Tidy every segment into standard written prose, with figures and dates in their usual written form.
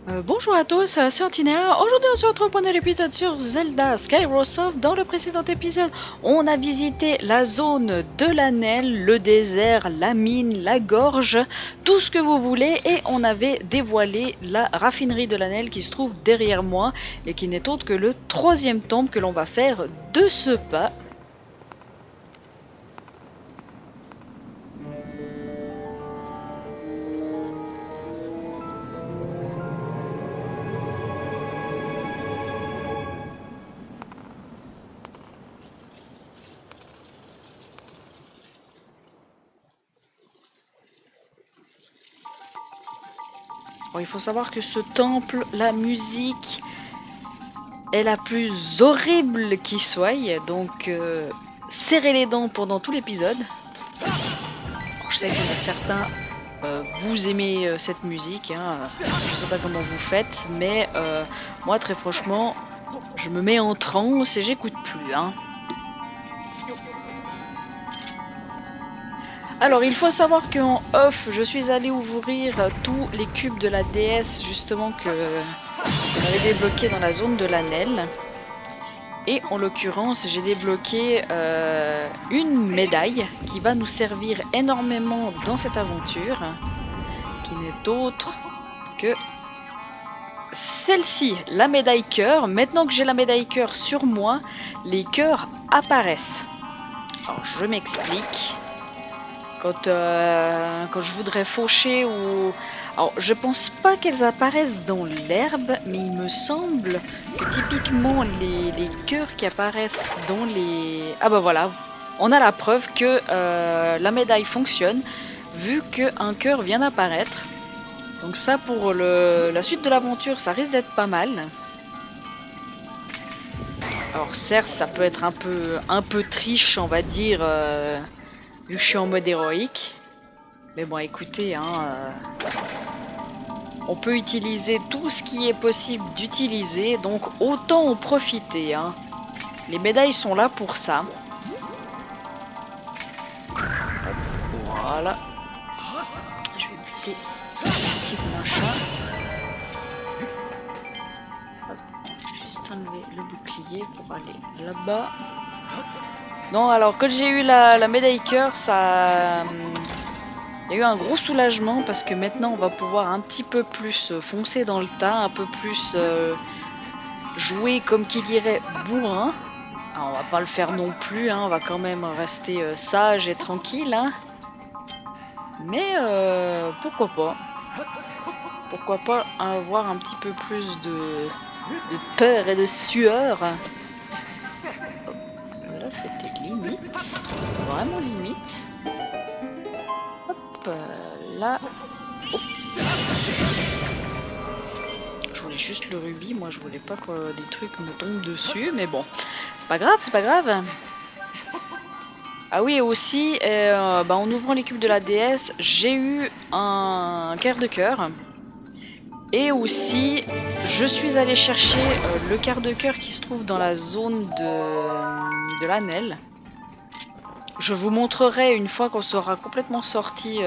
Bonjour à tous, c'est Antinéa. Aujourd'hui on se retrouve pour un nouvel épisode sur Zelda Skyward Sword. Dans le précédent épisode, on a visité la zone de l'Anel, le désert, la mine, la gorge, tout ce que vous voulez, et on avait dévoilé la raffinerie de l'Anel qui se trouve derrière moi et qui n'est autre que le troisième temple que l'on va faire de ce pas. Bon, il faut savoir que ce temple, la musique est la plus horrible qui soit, donc serrez les dents pendant tout l'épisode. Je sais qu'il y en a certains, vous aimez cette musique, hein, je sais pas comment vous faites, mais moi très franchement, je me mets en transe et j'écoute plus. Hein. Alors il faut savoir qu'en off, je suis allé ouvrir tous les cubes de la déesse justement que on avait débloqué dans la zone de l'Anel. Et en l'occurrence, j'ai débloqué une médaille qui va nous servir énormément dans cette aventure, qui n'est autre que celle-ci, la médaille cœur. Maintenant que j'ai la médaille cœur sur moi, les cœurs apparaissent. Alors je m'explique. Quand je voudrais faucher ou... Alors je pense pas qu'elles apparaissent dans l'herbe, mais il me semble que typiquement les cœurs qui apparaissent dans les... Ah bah voilà, on a la preuve que la médaille fonctionne, vu qu'un cœur vient d'apparaître. Donc ça pour la suite de l'aventure, ça risque d'être pas mal. Alors certes, ça peut être un peu triche, on va dire... vu que je suis en mode héroïque. Mais bon, écoutez, hein, on peut utiliser tout ce qui est possible d'utiliser, donc autant en profiter. Hein. Les médailles sont là pour ça. Voilà. Je vais buter ce petit machin. Hop. Juste enlever le bouclier pour aller là-bas. Non, alors quand j'ai eu la médaille cœur, ça... Il y a eu un gros soulagement parce que maintenant on va pouvoir un petit peu plus foncer dans le tas, un peu plus jouer comme qui dirait bourrin. Alors, on va pas le faire non plus, hein, on va quand même rester sage et tranquille. Hein. Mais pourquoi pas? Pourquoi pas avoir un petit peu plus de peur et de sueur? Là c'était limite, vraiment limite. Là, oh. Je voulais juste le rubis, moi je voulais pas que des trucs me tombent dessus, mais bon, c'est pas grave, c'est pas grave. Ah oui, et aussi, en ouvrant les cubes de la déesse, j'ai eu un quart de cœur. Et aussi, je suis allé chercher le quart de cœur qui se trouve dans la zone de l'Anel. Je vous montrerai une fois qu'on sera complètement sorti.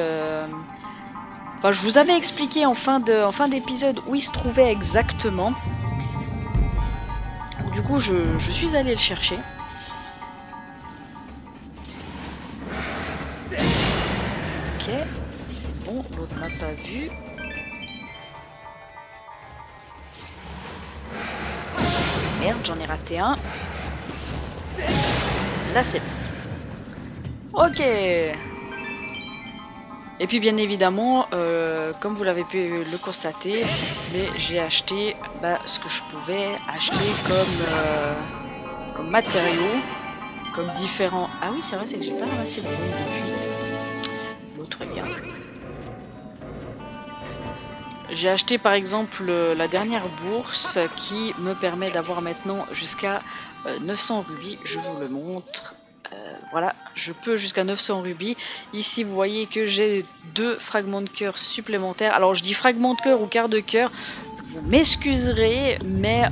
Enfin, je vous avais expliqué en fin d'épisode où il se trouvait exactement. Du coup, je suis allé le chercher. Ok, ça c'est bon, l'autre m'a pas vu. Merde, j'en ai raté un. Là c'est bon. Ok. Et puis bien évidemment, comme vous l'avez pu le constater, j'ai acheté ce que je pouvais acheter comme matériaux, comme différents... Ah oui c'est vrai, c'est que j'ai pas ramassé le bon depuis. Bon, très bien. J'ai acheté par exemple la dernière bourse qui me permet d'avoir maintenant jusqu'à 900 rubis, je vous le montre. Voilà, je peux jusqu'à 900 rubis. Ici, vous voyez que j'ai 2 fragments de cœur supplémentaires. Alors, je dis fragments de cœur ou quart de cœur. Vous m'excuserez, mais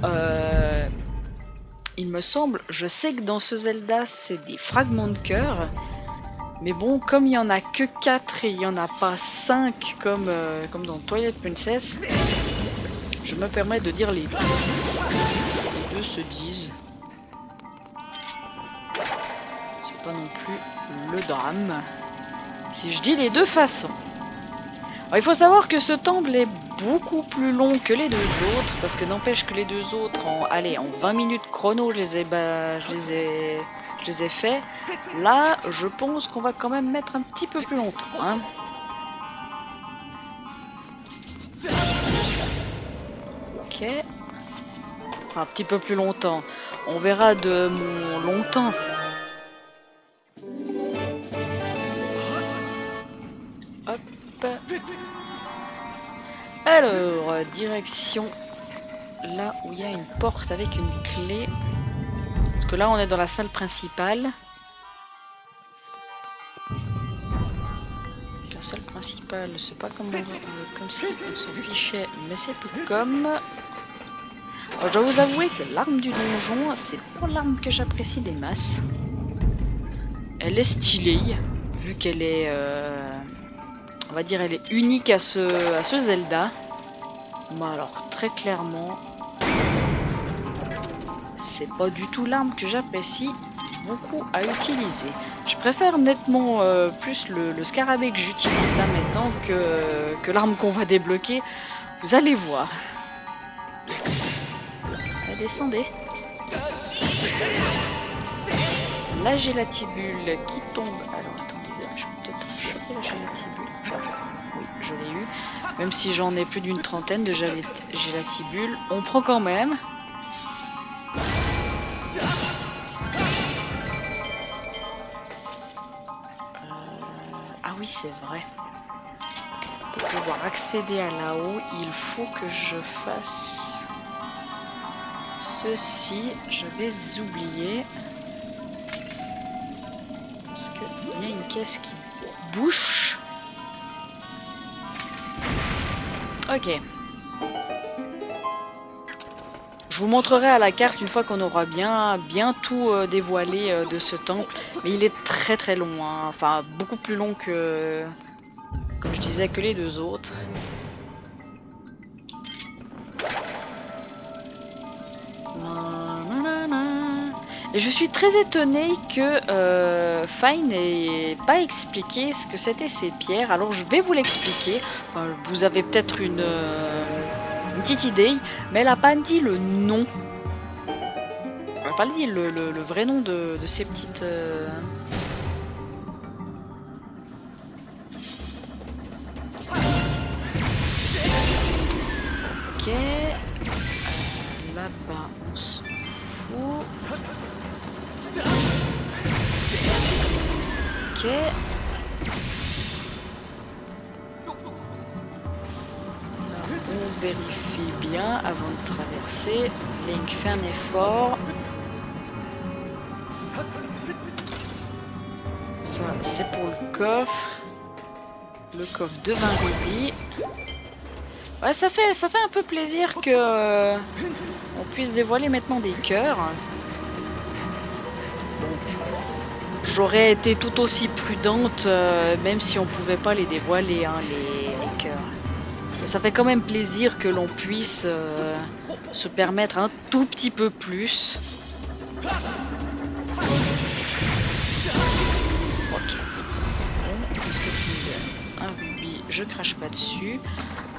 il me semble, je sais que dans ce Zelda, c'est des fragments de cœur. Mais bon, comme il n'y en a que 4 et il n'y en a pas 5 comme dans Twilight Princess, je me permets de dire les deux. Les deux se disent. C'est pas non plus le drame. Si je dis les deux façons. Alors, il faut savoir que ce temple est beaucoup plus long que les deux autres, parce que n'empêche que les deux autres, en 20 minutes chrono, je les ai fait. Là, je pense qu'on va quand même mettre un petit peu plus longtemps. Hein. Ok. Enfin, un petit peu plus longtemps. On verra de mon longtemps. Hop. Alors, direction là où il y a une porte avec une clé. Parce que là, on est dans la salle principale. La salle principale, c'est pas comme si on s'en fichait, mais c'est tout comme. Alors, je dois vous avouer que l'arme du donjon, c'est pas l'arme que j'apprécie des masses. Elle est stylée, vu qu'elle est, on va dire, elle est unique à ce Zelda. Mais alors, très clairement, c'est pas du tout l'arme que j'apprécie beaucoup à utiliser. Je préfère nettement plus le scarabée que j'utilise là maintenant que l'arme qu'on va débloquer. Vous allez voir. Descendez. La gélatibule qui tombe. Alors attendez, est-ce que je peux peut-être choper la gélatibule? Oui, je l'ai eu. Même si j'en ai plus d'une trentaine de gélatibules, on prend quand même. Ah oui, c'est vrai. Pour pouvoir accéder à là-haut, il faut que je fasse ceci. J'avais oublié. Parce qu'il y a une caisse qui bouche. Ok. Je vous montrerai à la carte une fois qu'on aura bien tout dévoilé de ce temple. Mais il est très très long. Hein. Enfin, beaucoup plus long que, comme je disais, que les deux autres. Et je suis très étonnée que Fine n'ait pas expliqué ce que c'était ces pierres. Alors je vais vous l'expliquer. Enfin, vous avez peut-être une petite idée, mais elle n'a pas dit le nom. Elle n'a pas dit le vrai nom de ces petites... Ok. Là-bas, on se fout. Ok. On vérifie bien avant de traverser. Link fait un effort. Ça, c'est pour le coffre. Le coffre de 20 rubis. Ouais, ça fait un peu plaisir que on puisse dévoiler maintenant des cœurs. J'aurais été tout aussi prudente, même si on pouvait pas les dévoiler, hein, les cœurs. Mais ça fait quand même plaisir que l'on puisse se permettre un tout petit peu plus. Ok, ça c'est bon. Qu'est-ce que tu veux? Un rubis, je crache pas dessus.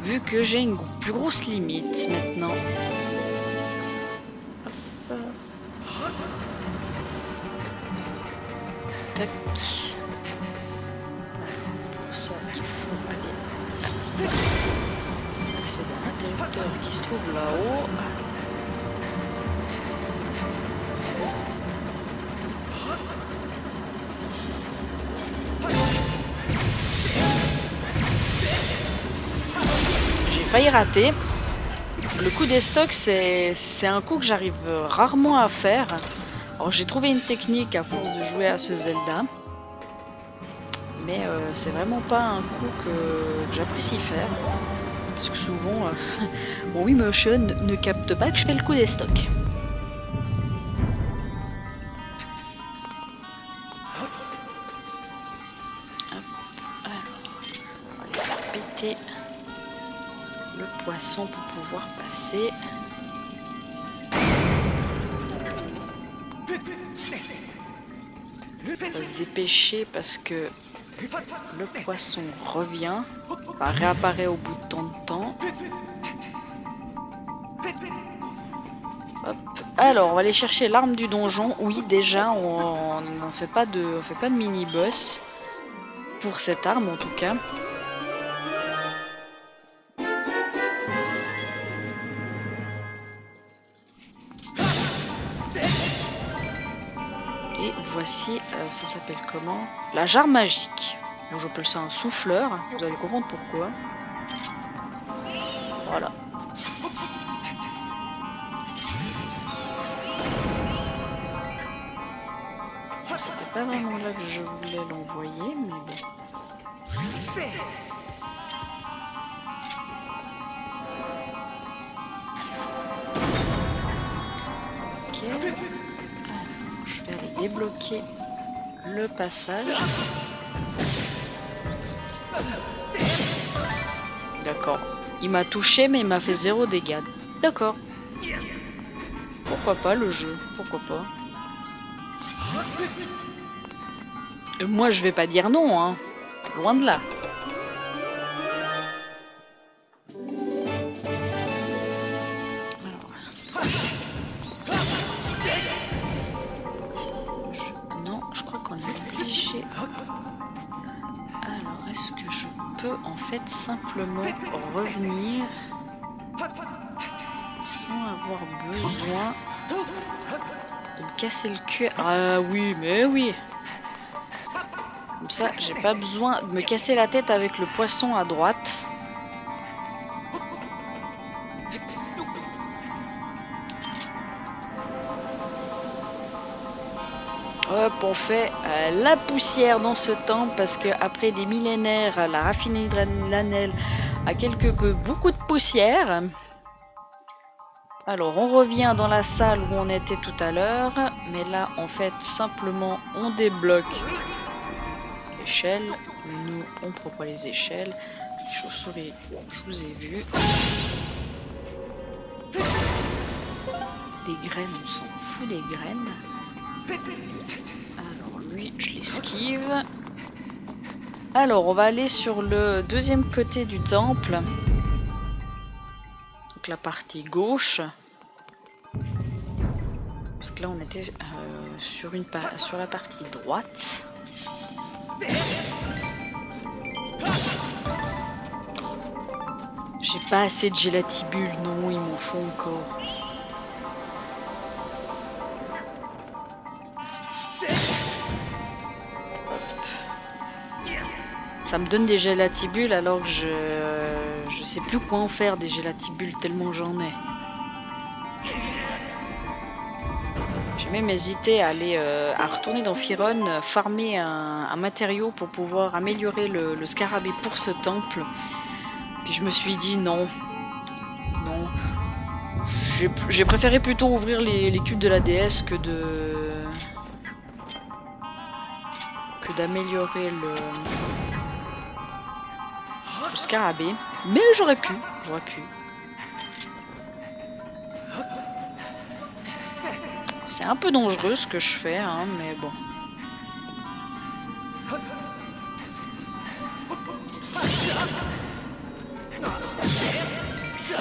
Vu que j'ai une plus grosse limite maintenant. Hop. Tac. Pour ça, il faut aller accéder à l'interrupteur qui se trouve là-haut. J'ai failli rater. Le coup des stocks, c'est un coup que j'arrive rarement à faire. Alors j'ai trouvé une technique à force de jouer à ce Zelda, mais c'est vraiment pas un coup que j'apprécie faire, parce que souvent mon Wiimotion ne capte pas que je fais le coup des stocks. Hop. Alors, on va aller faire péter le poisson pour pouvoir repasser. On va se dépêcher parce que le poisson revient, va réapparaître au bout de tant de temps. Hop. Alors, on va aller chercher l'arme du donjon. Oui, déjà, on ne fait pas de mini-boss pour cette arme en tout cas. Et voici, ça s'appelle comment? La jarre magique. Bon, j'appelle ça un souffleur, vous allez comprendre pourquoi. Voilà. C'était pas vraiment là que je voulais l'envoyer, mais bon. Ok. Alors, je vais aller débloquer le passage. D'accord. Il m'a touché, mais il m'a fait 0 dégâts. D'accord. Pourquoi pas le jeu? Pourquoi pas? Moi, je vais pas dire non, hein. Loin de là. Non, je crois qu'on est obligé. Alors, est-ce que je peux en fait simplement revenir sans avoir besoin de me casser le cul? Ah oui, mais oui. Comme ça, j'ai pas besoin de me casser la tête avec le poisson à droite. Hop, on fait la poussière dans ce temple parce que après des millénaires, la raffinerie de l'Anel a quelque peu beaucoup de poussière. Alors, on revient dans la salle où on était tout à l'heure, mais là, en fait, simplement, on débloque l'échelle. Nous, on prend pas les échelles. Chauve-souris, je vous ai vu. Des graines, on s'en fout des graines. Alors, lui, je l'esquive. Alors, on va aller sur le deuxième côté du temple. Donc, la partie gauche. Parce que là, on était sur la partie droite. J'ai pas assez de gélatibule, non, il m'en faut encore. Ça me donne des gélatibules alors que je sais plus quoi en faire des gélatibules tellement j'en ai. J'ai même hésité à aller à retourner dans Firon, farmer un matériau pour pouvoir améliorer le scarabée pour ce temple. Puis je me suis dit non. Non. J'ai préféré plutôt ouvrir les cubes de la déesse que d'améliorer le scarabée. Mais j'aurais pu. C'est un peu dangereux ce que je fais, hein, mais bon.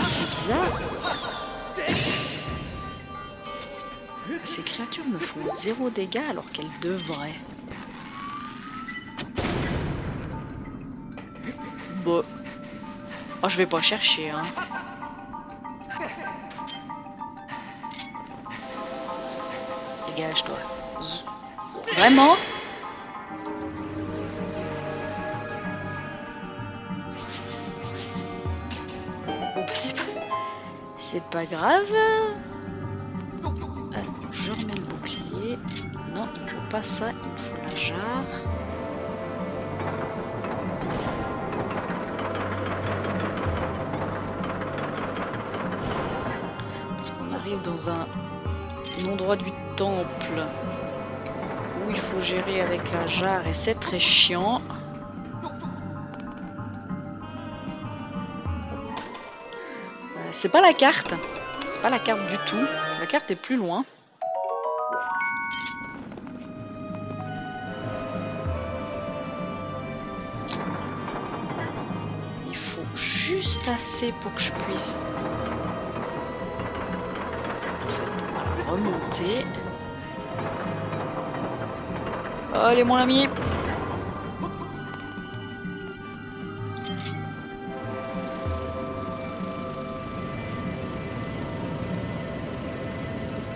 C'est bizarre. Ces créatures me font 0 dégâts alors qu'elles devraient. Bon. Oh, je vais pas chercher, hein. Dégage-toi. Vraiment? Bon, bah, c'est pas grave. Alors, je remets le bouclier. Non, il me faut pas ça, il me faut la jarre. Parce qu'on arrive dans un endroit du temple où il faut gérer avec la jarre et c'est très chiant. c'est pas la carte. C'est pas la carte du tout. La carte est plus loin. Il faut juste assez pour que je puisse remonter. Allez mon ami.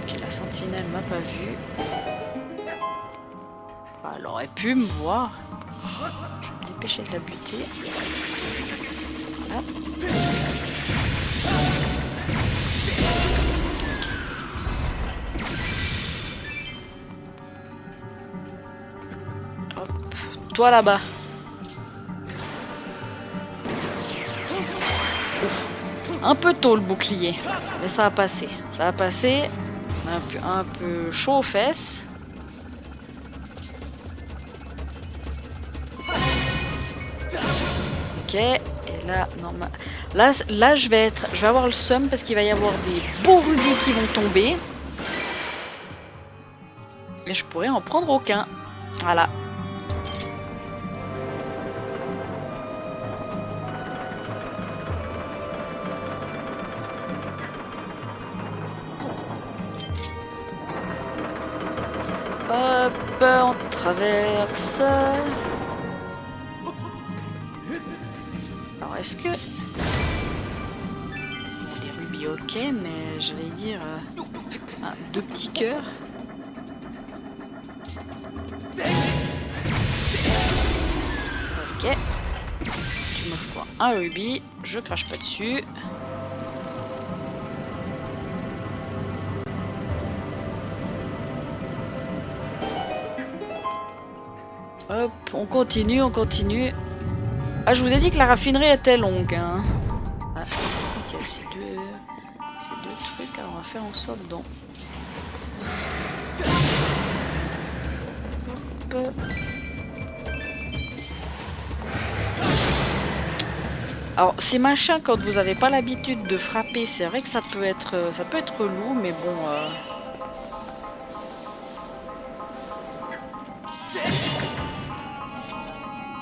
Ok, la sentinelle m'a pas vu. Bah, elle aurait pu me voir. Je vais me dépêcher de la buter. Hop. Toi là-bas. Un peu tôt le bouclier, mais ça a passé. Ça a passé. Un peu chaud aux fesses. Ok. Et là, non, là, je vais avoir le seum parce qu'il va y avoir des beaux rubis qui vont tomber. Mais je pourrais en prendre aucun. Voilà. Hop, on traverse. Alors, est-ce que... Des rubis, ok, mais j'allais dire... deux petits cœurs. Ok. Tu m'offres quoi? Un rubis, je crache pas dessus. Hop, on continue, on continue. Ah, je vous ai dit que la raffinerie était longue. Hein. Ah, il y a ces deux trucs, alors on va faire en sorte d'en... Hop. Alors, ces machins, quand vous n'avez pas l'habitude de frapper, c'est vrai que ça peut être lourd, mais bon...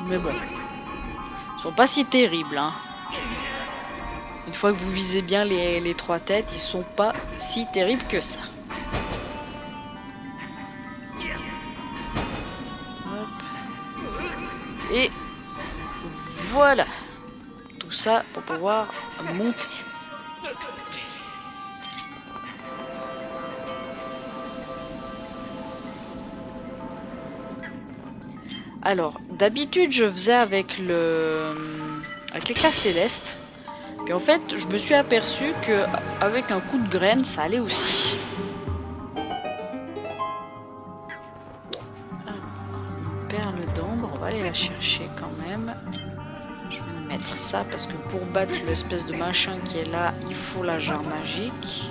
Mais bon, ils sont pas si terribles, hein. Une fois que vous visez bien les trois têtes, ils sont pas si terribles que ça. Hop. Et voilà. Tout ça pour pouvoir monter. Alors, d'habitude, je faisais avec l'éclat céleste. Puis en fait, je me suis aperçu que avec un coup de graine, ça allait aussi. Une perle d'ombre, on va aller la chercher quand même. Je vais mettre ça parce que pour battre l'espèce de machin qui est là, il faut la jarre magique.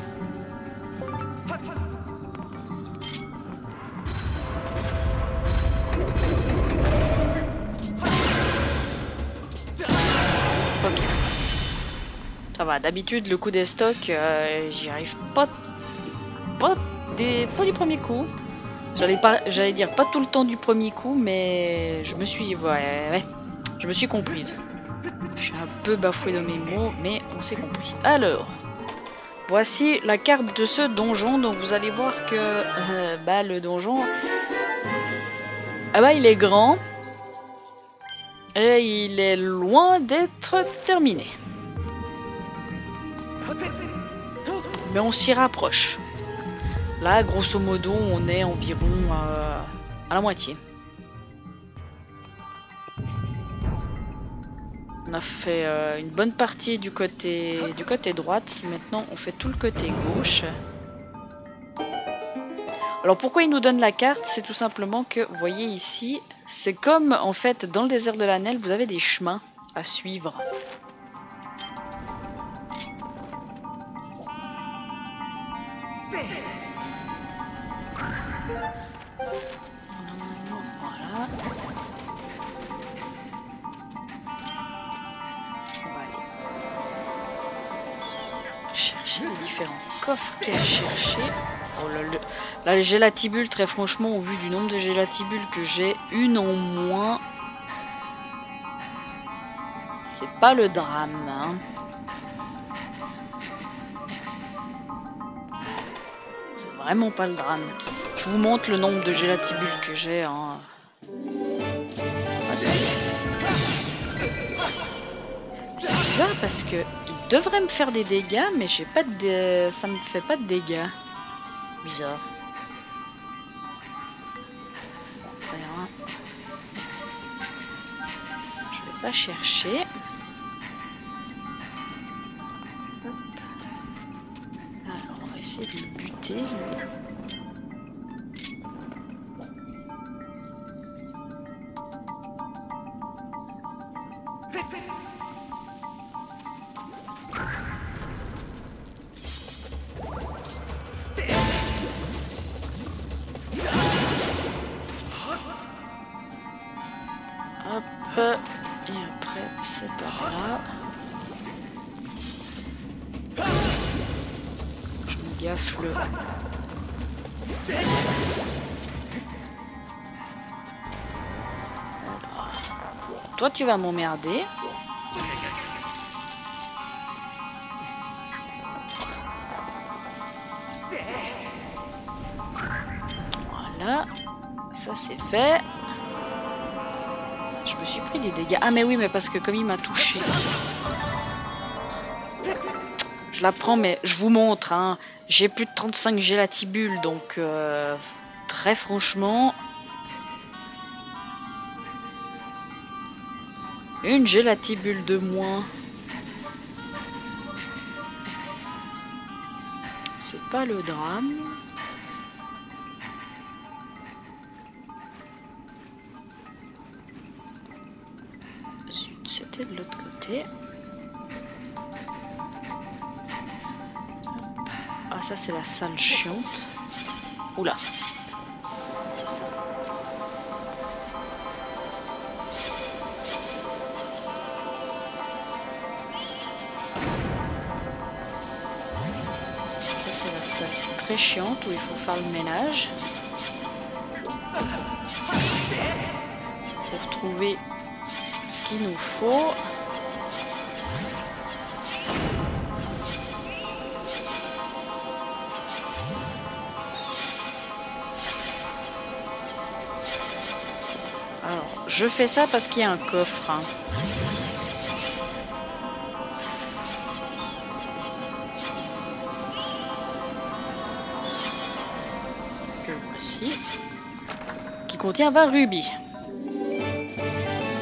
Ça va, d'habitude le coup des stocks, j'y arrive pas du premier coup. J'allais dire pas tout le temps du premier coup, mais je me suis comprise. Je suis un peu bafoué dans mes mots, mais on s'est compris. Alors, voici la carte de ce donjon, donc vous allez voir que le donjon, il est grand et il est loin d'être terminé. Mais on s'y rapproche. Là, grosso modo, on est environ à la moitié. On a fait une bonne partie du côté droite. Maintenant, on fait tout le côté gauche. Alors, pourquoi il nous donne la carte? C'est tout simplement que, vous voyez ici, c'est comme, en fait, dans le désert de la Nelle, vous avez des chemins à suivre. Voilà. vérifier les différents coffres qu'il y a à chercher. Oh là, les gélatibules, très franchement, au vu du nombre de gélatibules que j'ai, une en moins, c'est pas le drame, hein. C'est vraiment pas le drame. Je vous montre le nombre de gélatibules que j'ai, hein. Ah, c'est bizarre parce que il devrait me faire des dégâts, mais j'ai pas de... ça me fait pas de dégâts. Bizarre. Je vais pas chercher. Hop. Alors on va essayer de le buter lui. Hop, et après c'est par là. Je me gaffe le... Alors, toi tu vas m'emmerder. Voilà, ça c'est fait. Je me suis pris des dégâts. Ah mais oui, mais parce que comme il m'a touché. Je la prends, mais je vous montre, hein. J'ai plus de 35 gélatibules, donc très franchement... Une gélatibule de moins. C'est pas le drame. C'était de l'autre côté. Hop. Ah ça c'est la salle chiante. Oula. Ça c'est la salle très chiante où il faut faire le ménage. Pour trouver ce qu'il nous faut. Alors, je fais ça parce qu'il y a un coffre, hein. Que voici. Qui contient 20 rubis.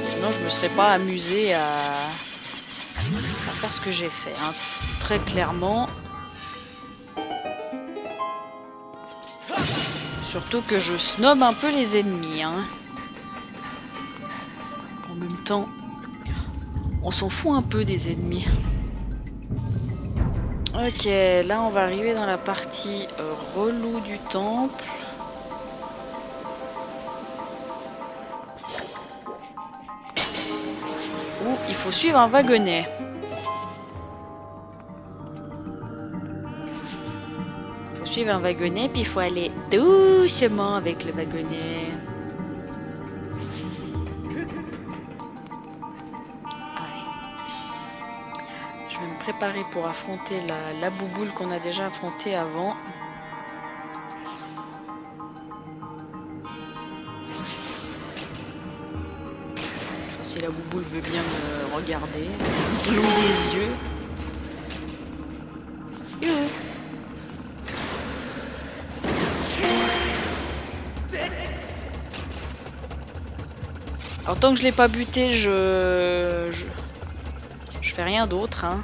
Sinon, je me serais pas amusé à faire ce que j'ai fait, hein. Très clairement. Surtout que je snob un peu les ennemis, hein. En même temps, on s'en fout un peu des ennemis. Ok, là on va arriver dans la partie relou du temple. Où il faut suivre un wagonnet. Il faut suivre un wagonnet, puis il faut aller doucement avec le wagonnet. Préparé pour affronter la bouboule qu'on a déjà affrontée avant. Enfin, si la bouboule veut bien me regarder, l'eau des yeux. Alors tant que je l'ai pas buté, je fais rien d'autre, hein.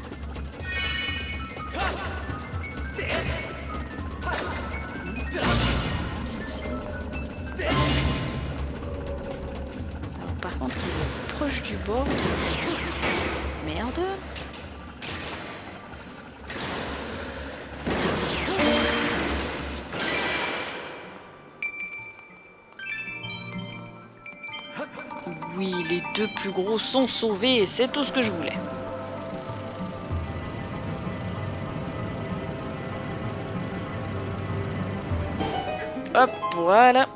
Alors par contre il est proche du bord. Merde. Oui, les deux plus gros sont sauvés et c'est tout ce que je voulais. Hop, voilà.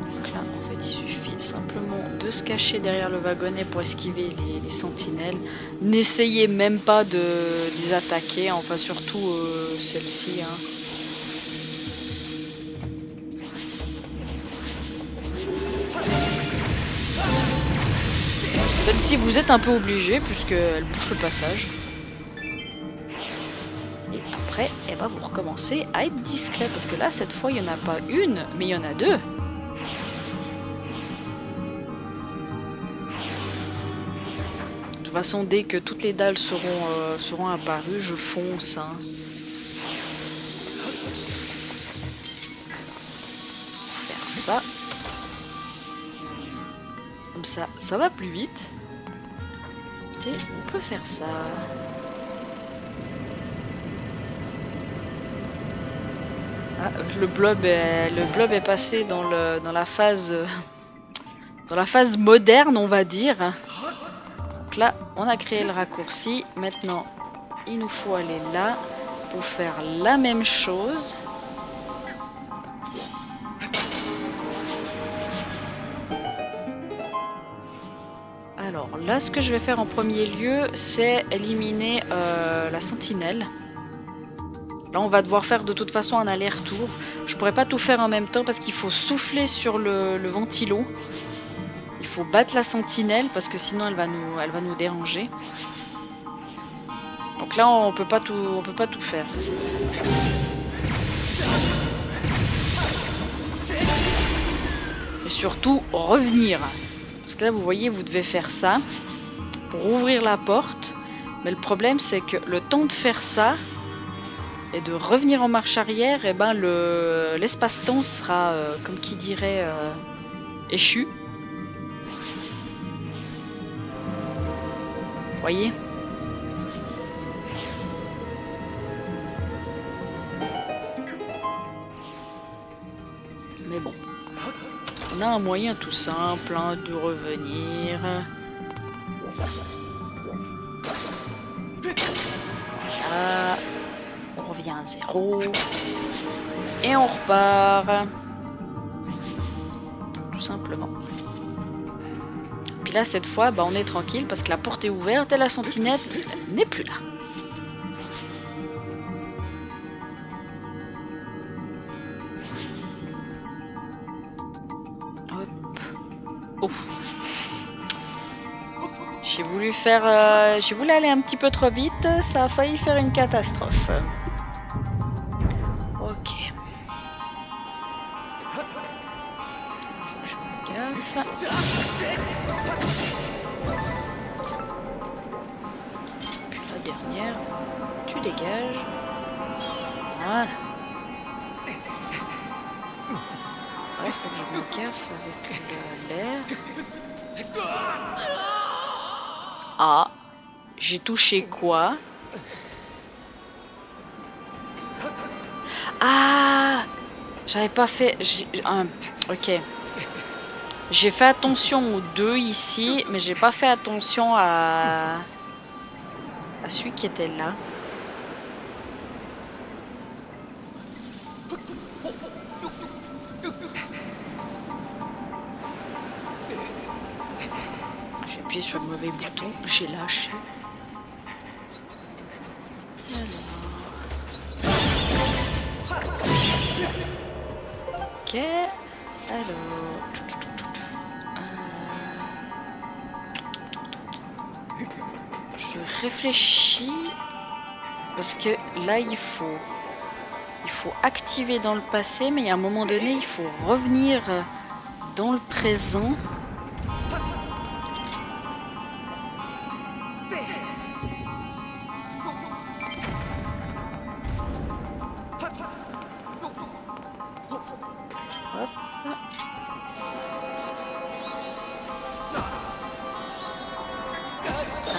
Donc là, en fait, il suffit simplement de se cacher derrière le wagonnet pour esquiver les sentinelles. N'essayez même pas de les attaquer, enfin surtout celle-ci. Hein. Celle-ci, vous êtes un peu obligé puisqu'elle bouche le passage. Et après, eh ben, vous recommencez à être discret parce que là, cette fois, il n'y en a pas une, mais il y en a deux. De toute façon, dès que toutes les dalles seront apparues, je fonce. Hein. Faire ça. Comme ça va plus vite. Et on peut faire ça. Ah, le blob est passé dans la phase moderne, on va dire. Donc là, on a créé le raccourci. Maintenant, il nous faut aller là pour faire la même chose. Alors là, ce que je vais faire en premier lieu, c'est éliminer la sentinelle. Là, on va devoir faire de toute façon un aller-retour. Je pourrais pas tout faire en même temps parce qu'il faut souffler sur le ventilo. Il faut battre la sentinelle parce que sinon elle va nous déranger. Donc là, on peut pas tout faire. Et surtout revenir. Parce que là, vous voyez, vous devez faire ça pour ouvrir la porte. Mais le problème, c'est que le temps de faire ça et de revenir en marche arrière, et ben l'espace-temps sera, comme qui dirait, échu. Vous voyez ? Mais bon. On a un moyen tout simple hein, de revenir. Voilà. On revient à 0. Et on repart. Tout simplement. Puis là, cette fois, bah, on est tranquille parce que la porte est ouverte et la sentinelle n'est plus là. J'ai voulu aller un petit peu trop vite, ça a failli faire une catastrophe. Ok. Faut que je me gaffe. Puis la dernière, tu dégages. Voilà. Ouais, faut que je me gaffe avec l'air. Ah, j'ai touché quoi? Ah, j'avais pas fait. Ok. J'ai fait attention aux deux ici, mais j'ai pas fait attention à celui qui était là. J'ai appuyé sur le mauvais bouton, j'ai lâché. Ok, alors... Je réfléchis, parce que là il faut activer dans le passé, mais à un moment donné il faut revenir dans le présent.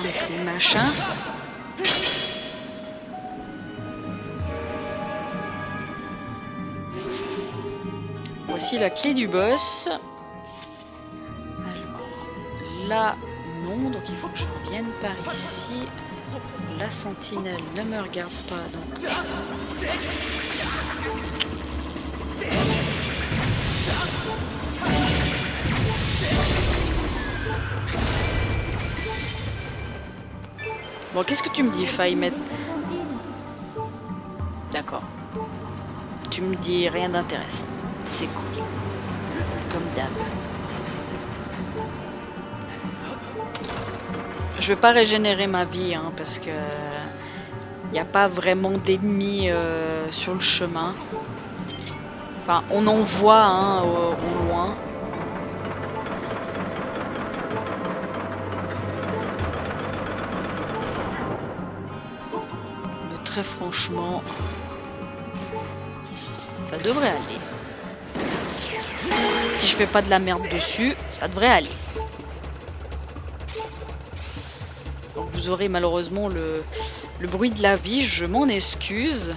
Avec ces machins. Voici la clé du boss. Alors, là, non. Donc il faut que je revienne par ici. la sentinelle ne me regarde pas, donc... Bon, qu'est-ce que tu me dis, faille mettre... D'accord. Tu me dis rien d'intéressant. C'est cool. Comme d'hab. Je vais pas régénérer ma vie, hein, parce que... il n'y a pas vraiment d'ennemis sur le chemin. Enfin, on en voit hein, au loin. Mais très franchement, ça devrait aller. Si je fais pas de la merde dessus, ça devrait aller. Donc vous aurez malheureusement le bruit de la vie, je m'en excuse.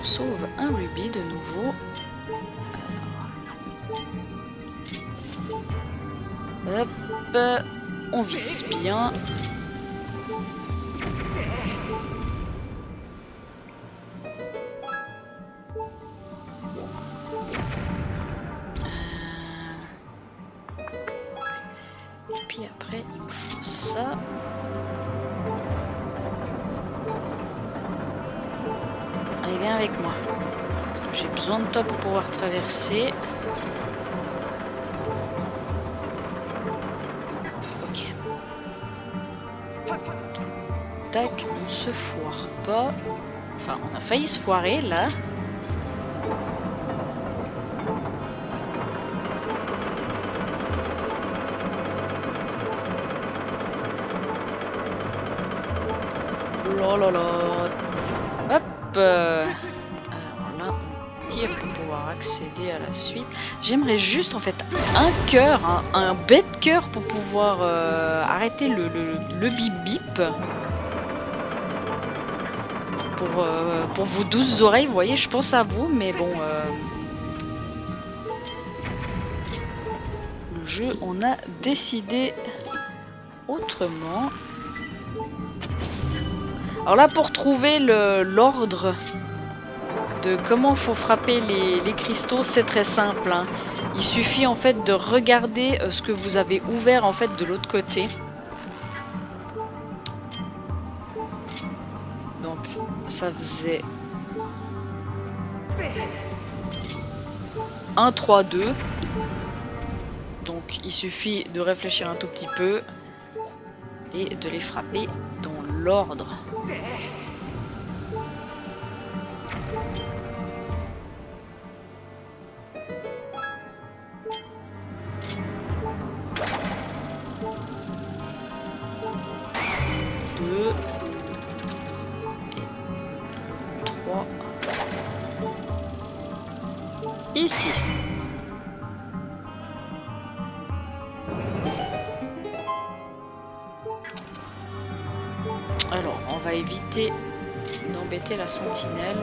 On sauve un rubis de nouveau. Hop, on vise bien. Et puis après, il me faut ça. Allez, viens avec moi. J'ai besoin de toi pour pouvoir traverser. Ok. Tac, on se foire pas. Enfin, on a failli se foirer là. Oh là là. Hop. Alors là, on tire pour pouvoir accéder à la suite. J'aimerais juste en fait un cœur, un bête cœur pour pouvoir arrêter le bip bip. Pour vos douces oreilles, vous voyez, je pense à vous, mais bon. Le jeu, on a décidé autrement. Alors là, pour trouver l'ordre de comment il faut frapper les cristaux, c'est très simple. Hein. Il suffit en fait de regarder ce que vous avez ouvert en fait de l'autre côté. Donc ça faisait 1, 3, 2. Donc il suffit de réfléchir un tout petit peu et de les frapper dans l'ordre. Deux et 3. Ici. Alors, on va éviter d'embêter la sentinelle.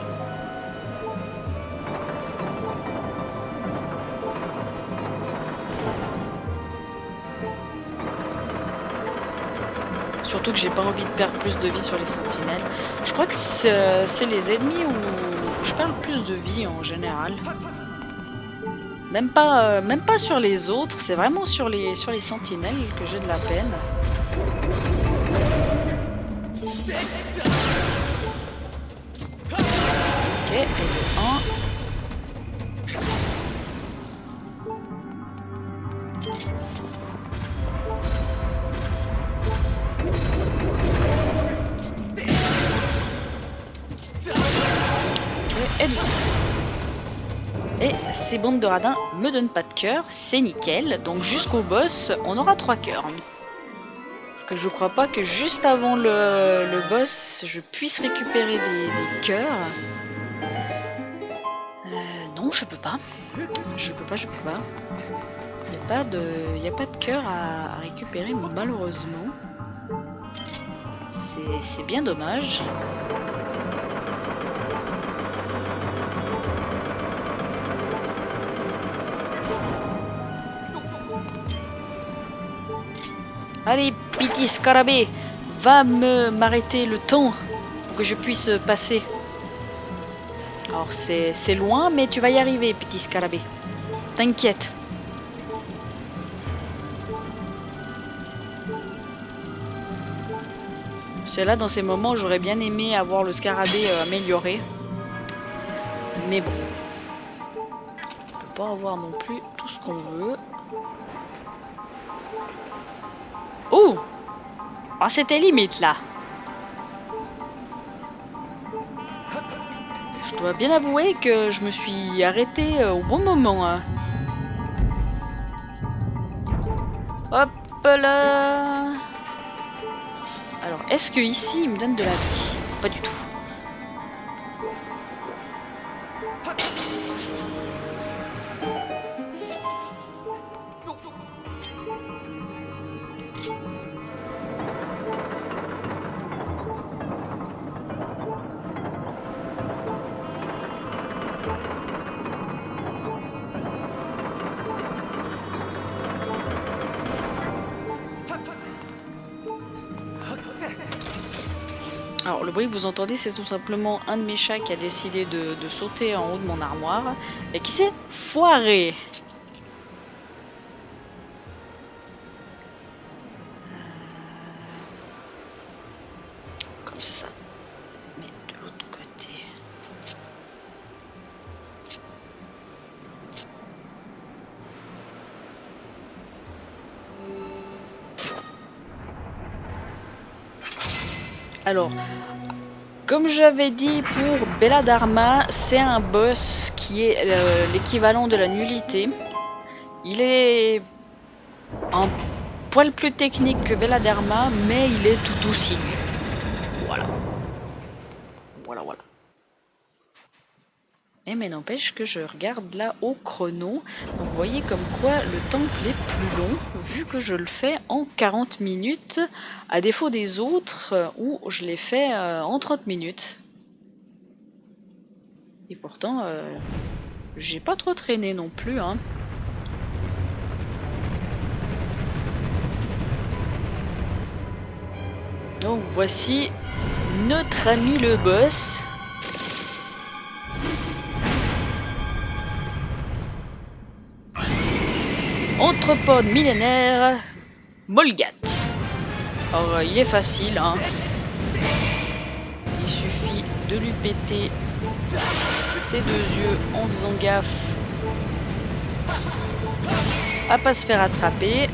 Surtout que j'ai pas envie de perdre plus de vie sur les sentinelles. Je crois que c'est les ennemis où je perds plus de vie en général. Même pas sur les autres, c'est vraiment sur les sentinelles que j'ai de la peine. Ok, et de 1. Et de 1. Et ces bandes de radins me donnent pas de cœur, c'est nickel. Donc jusqu'au boss, on aura 3 cœurs. Parce que je crois pas que juste avant le boss, je puisse récupérer des cœurs. Non, je peux pas. Je peux pas. Il n'y a pas de cœur à récupérer, malheureusement. C'est bien dommage. Allez, Petit Scarabée, va m'arrêter le temps pour que je puisse passer. Alors c'est loin, mais tu vas y arriver, Petit Scarabée. T'inquiète. C'est là, dans ces moments, j'aurais bien aimé avoir le Scarabée amélioré. Mais bon. On peut pas avoir non plus tout ce qu'on veut. Oh! Ah, c'était limite, là. Je dois bien avouer que je me suis arrêté au bon moment. Hein. Hop là! Alors, est-ce que ici, il me donne de la vie? Pas du tout. Alors le bruit que vous entendez, c'est tout simplement un de mes chats qui a décidé de sauter en haut de mon armoire et qui s'est foiré. Comme ça. Mais de l'autre côté. Alors, comme j'avais dit pour Belladharma, c'est un boss qui est l'équivalent de la nullité. Il est un poil plus technique que Belladharma, mais il est tout aussi nul. Voilà. Voilà. Mais n'empêche que je regarde là au chrono. Donc vous voyez comme quoi le temple est plus long, vu que je le fais en 40 minutes, à défaut des autres où je l'ai fait en 30 minutes. Et pourtant, j'ai pas trop traîné non plus. Hein. Donc voici notre ami le boss. Entrepode millénaire, Molgat. Alors il est facile, hein. Il suffit de lui péter ses deux yeux en faisant gaffe à pas se faire attraper.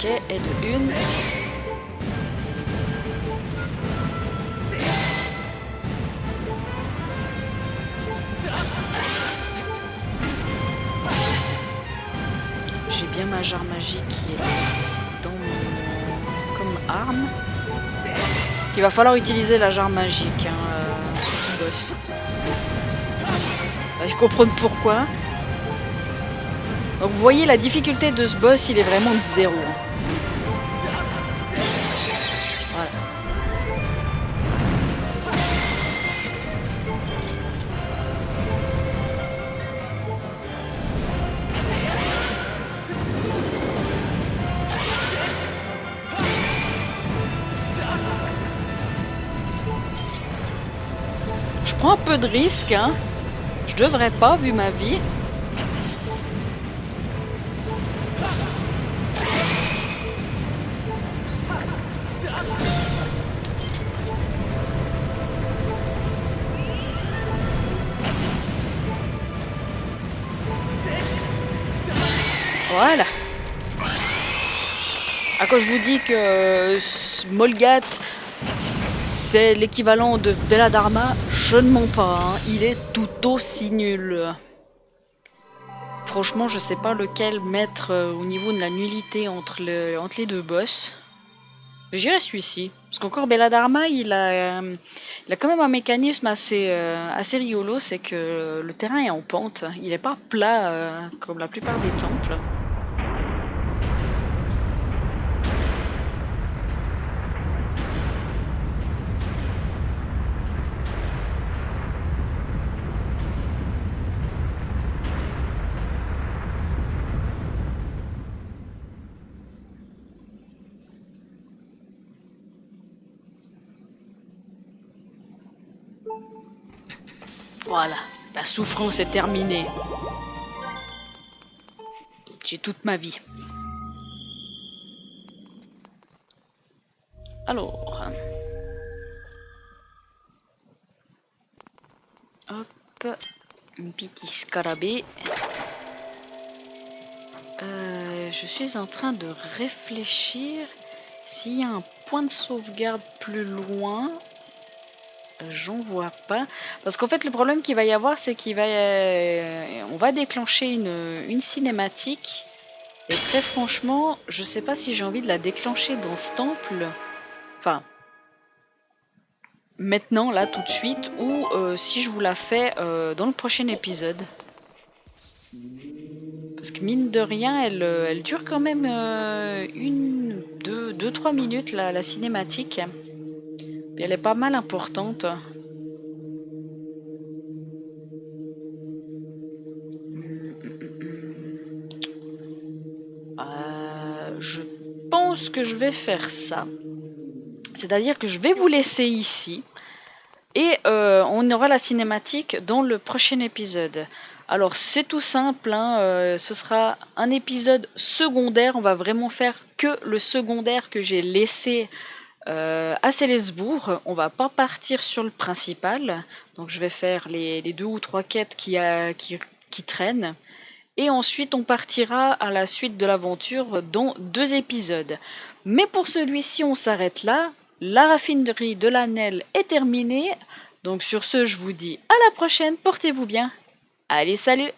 Ok, et de une. J'ai bien ma jarre magique qui est dans mon... comme arme. Parce qu'il va falloir utiliser la jarre magique hein, sur ce boss. Vous allez comprendre pourquoi. Donc vous voyez la difficulté de ce boss, il est vraiment de 0. Voilà. Je prends un peu de risque, hein. Je devrais pas vu ma vie. Voilà. À quoi je vous dis que Molgat c'est l'équivalent de Belladharma, je ne mens pas, hein. Il est tout aussi nul. Franchement, je sais pas lequel mettre au niveau de la nullité entre les deux boss. J'irai celui-ci. Parce qu'encore Belladharma, il a quand même un mécanisme assez rigolo, c'est que le terrain est en pente. Il n'est pas plat comme la plupart des temples. Voilà, la souffrance est terminée. J'ai toute ma vie. Alors... Hop, un petit scarabée. Je suis en train de réfléchir s'il y a un point de sauvegarde plus loin. J'en vois pas. Parce qu'en fait, le problème qu'il va y avoir, c'est qu'on va déclencher une cinématique. Et très franchement, je sais pas si j'ai envie de la déclencher dans ce temple. Enfin, maintenant, là, tout de suite, ou si je vous la fais dans le prochain épisode. Parce que mine de rien, elle dure quand même 3 minutes, la cinématique. Et elle est pas mal importante. Je pense que je vais faire ça. C'est-à-dire que je vais vous laisser ici. Et on aura la cinématique dans le prochain épisode. Alors c'est tout simple, hein, ce sera un épisode secondaire. On va vraiment faire que le secondaire que j'ai laissé à Célesbourg. On va pas partir sur le principal. Donc je vais faire les 2 ou 3 quêtes qui traînent. Et ensuite on partira à la suite de l'aventure dans 2 épisodes. Mais pour celui-ci on s'arrête là. La raffinerie de l'Anel est terminée. Donc sur ce je vous dis à la prochaine, portez-vous bien. Allez, salut!